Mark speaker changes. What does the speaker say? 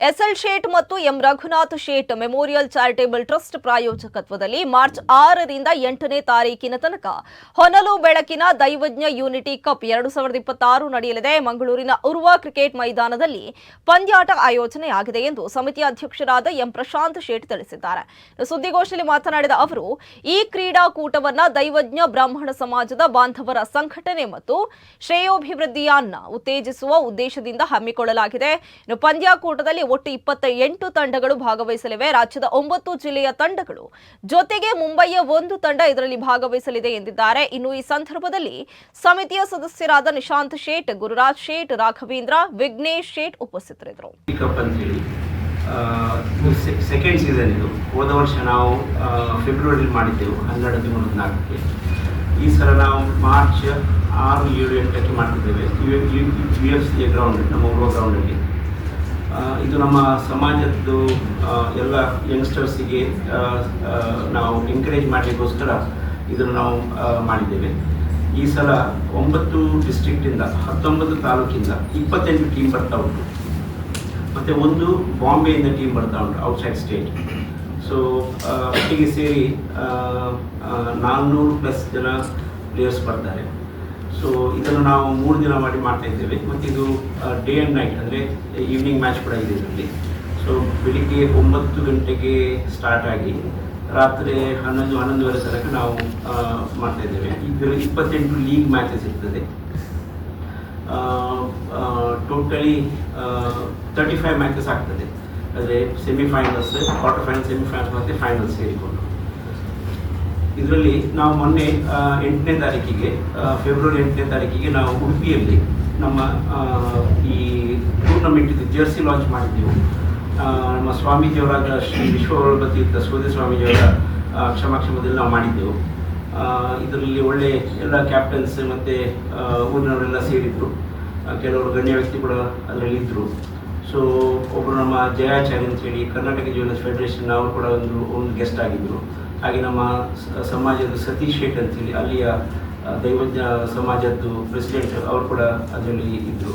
Speaker 1: SL ಶೇಟ್ ಮತ್ತು M Raghunath ಶೇಟ್ memorial charitable trust ಪ್ರಾಯೋಜಕತ್ವದಲ್ಲಿ March 6ರಿಂದ 8ನೇ ತಾರೀಕಿನ ತನಕ ಹೊನಲು ಬೆಳಕಿನ ದೈವಜ್ಞ ಯೂನಿಟಿ ಕಪ್ 2026 ನಡೆಯಲಿದೆ. ಮಂಗಳೂರಿನ ಉರ್ವ ಕ್ರಿಕೆಟ್ ಮೈದಾನದಲ್ಲಿ ಪಂದ್ಯಾಟ ಆಯೋಜನೆಯಾಗಿದೆ ಎಂದು ಸಮಿತಿ ಅಧ್ಯಕ್ಷರಾದ ಎಂ ಪ್ರಶಾಂತ್ ಶೇಟ್ ತಿಳಿಸಿದ್ದಾರೆ. ಸುದ್ದಿಗೋಷ್ಠಿಯಲ್ಲಿ ಮಾತನಾಡಿದ ಅವರು, ಈ ಕ್ರೀಡಾಕೂಟವನ್ನ ದೈವಜ್ಞ ಬ್ರಾಹ್ಮಣ ಸಮಾಜದ ಬಾಂಧವರ ಸಂಘಟನೆ ಮತ್ತು ಶ್ರೇಯೋಭಿವೃದ್ಧಿಯನ್ನ ಉತ್ತೇಜಿಸುವ ಉದ್ದೇಶದಿಂದ ಹಮ್ಮಿಕೊಳ್ಳಲಾಗಿದೆ. ಪಂದ್ಯಾಕೂಟದಲ್ಲಿ ಒಟ್ಟು 28 ತಂಡಗಳು ಭಾಗವಹಿಸಲಿವೆ. ರಾಜ್ಯದ 9 ಜಿಲ್ಲೆಯ ತಂಡಗಳು ಜೊತೆಗೆ ಮುಂಬಯಿಯ 1 ತಂಡ ಇದರಲ್ಲಿ ಭಾಗವಹಿಸಲಿದೆ ಎಂದಿದ್ದಾರೆ. ಇನ್ನು ಈ ಸಂದರ್ಭದಲ್ಲಿ ಸಮಿತಿಯ ಸದಸ್ಯರಾದ ನಿಶಾಂತ್ ಶೇಟ್, ಗುರುರಾಜ್ ಶೇಟ್, ರಾಘವೇಂದ್ರ, ವಿಘ್ನೇಶ್ ಶೇಟ್ ಉಪಸ್ಥಿತರಿದ್ದರು.
Speaker 2: ಸೆಕೆಂಡ್ ಸೀಸನ್ ಇದು. ಹೋದ ವರ್ಷ ನಾವು ಫೆಬ್ರವರಿ ಮಾಡಿದ್ದೆವು 12-13-4ಕ್ಕೆ. ಈ ಸಲ ನಾವು ಮಾರ್ಚ್ 6-7-8ಕ್ಕೆ ಮಾಡ್ತಿದ್ದೇವೆ. UFC ಗ್ರೌಂಡ್, ನಮ್ಮ ಊರುವ ಗ್ರೌಂಡಲ್ಲಿ. ಇದು ನಮ್ಮ ಸಮಾಜದ್ದು ಎಲ್ಲ ಯಂಗ್ಸ್ಟರ್ಸಿಗೆ ನಾವು ಎಂಕರೇಜ್ ಮಾಡಲಿಕ್ಕೋಸ್ಕರ ಇದನ್ನು ನಾವು ಮಾಡಿದ್ದೇವೆ. ಈ ಸಲ 9 ಡಿಸ್ಟ್ರಿಕ್ಟಿಂದ 19 ತಾಲೂಕಿಂದ 28 ಟೀಮ್ ಬರ್ತಾ ಉಂಟು. ಮತ್ತು ಒಂದು ಬಾಂಬೆಯಿಂದ ಟೀಮ್ ಬರ್ತಾ ಉಂಟು, ಔಟ್ಸೈಡ್ ಸ್ಟೇಟ್. ಸೊ ಒಟ್ಟಿಗೆ ಸೇರಿ 400+ ಜನ ಪ್ಲೇಯರ್ಸ್ ಬರ್ತಾರೆ. ಸೊ ಇದನ್ನು ನಾವು 3 ದಿನ ಮಾಡಿ ಮಾಡ್ತಾ ಇದ್ದೇವೆ. ಮತ್ತು ಇದು ಡೇ ಆ್ಯಂಡ್ ನೈಟ್, ಅಂದರೆ ಈವ್ನಿಂಗ್ ಮ್ಯಾಚ್ ಕೂಡ ಇದೆ ಇದರಲ್ಲಿ. ಸೊ ಬೆಳಿಗ್ಗೆ 9 ಗಂಟೆಗೆ ಸ್ಟಾರ್ಟ್ ಆಗಿ ರಾತ್ರಿ 11-11:30 ತನಕ ನಾವು ಮಾಡ್ತಾ ಇದ್ದೇವೆ. ಇದರಲ್ಲಿ 28 ಲೀಗ್ ಮ್ಯಾಚಸ್ ಇರ್ತದೆ. ಟೋಟಲಿ 35 ಮ್ಯಾಚಸ್ ಆಗ್ತದೆ. ಅಂದರೆ ಸೆಮಿಫೈನಲ್ಸ್, ಕ್ವಾರ್ಟರ್ ಫೈನಲ್, ಸೆಮಿಫೈನಲ್ಸ್ ಮತ್ತು ಫೈನಲ್ಸ್ ಸೇರಿಕೊಂಡು. ಇದರಲ್ಲಿ ನಾವು ಮೊನ್ನೆ 8ನೇ ತಾರೀಕಿಗೆ, ಫೆಬ್ರವರಿ 8ನೇ ತಾರೀಕಿಗೆ ನಾವು ಉಡುಪಿಯಲ್ಲಿ ನಮ್ಮ ಈ ಟೂರ್ನಮೆಂಟ್ ಜರ್ಸಿ ಲಾಂಚ್ ಮಾಡಿದ್ದೆವು. ನಮ್ಮ ಸ್ವಾಮೀಜಿಯವರಾದ ಶ್ರೀ ವಿಶ್ವವಲ್ಲಭತೀರ್ಥ ಸೋದೆ ಸ್ವಾಮೀಜಿಯವರ ಕ್ಷಮಾಕ್ಷಮದಲ್ಲಿ ನಾವು ಮಾಡಿದ್ದೆವು. ಇದರಲ್ಲಿ ಒಳ್ಳೆ ಎಲ್ಲ ಕ್ಯಾಪ್ಟನ್ಸ್ ಮತ್ತು ಊರಿನವರೆಲ್ಲ ಸೇರಿದ್ರು. ಕೆಲವರು ಗಣ್ಯ ವ್ಯಕ್ತಿ ಕೂಡ ಅದರಲ್ಲಿ ಇದ್ದರು. ಸೊ ಒಬ್ಬರು ನಮ್ಮ ಜಯಾಚಾರ್ಯ ಅಂತೇಳಿ ಕರ್ನಾಟಕ ಜ್ಯುವೆಲರ್ಸ್ ಫೆಡರೇಷನ್ ಅವರು ಕೂಡ ಒಂದು ಗೆಸ್ಟ್ ಆಗಿದ್ದರು. ಹಾಗೆ ನಮ್ಮ ಸಮಾಜದ ಸತೀಶ್ ಶೇಟ್ ಅಂತೇಳಿ ಅಲ್ಲಿಯ ದೈವಜ್ಞ ಸಮಾಜದ್ದು ಪ್ರೆಸಿಡೆಂಟ್ ಅವರು ಕೂಡ ಅದರಲ್ಲಿ ಇದ್ದರು.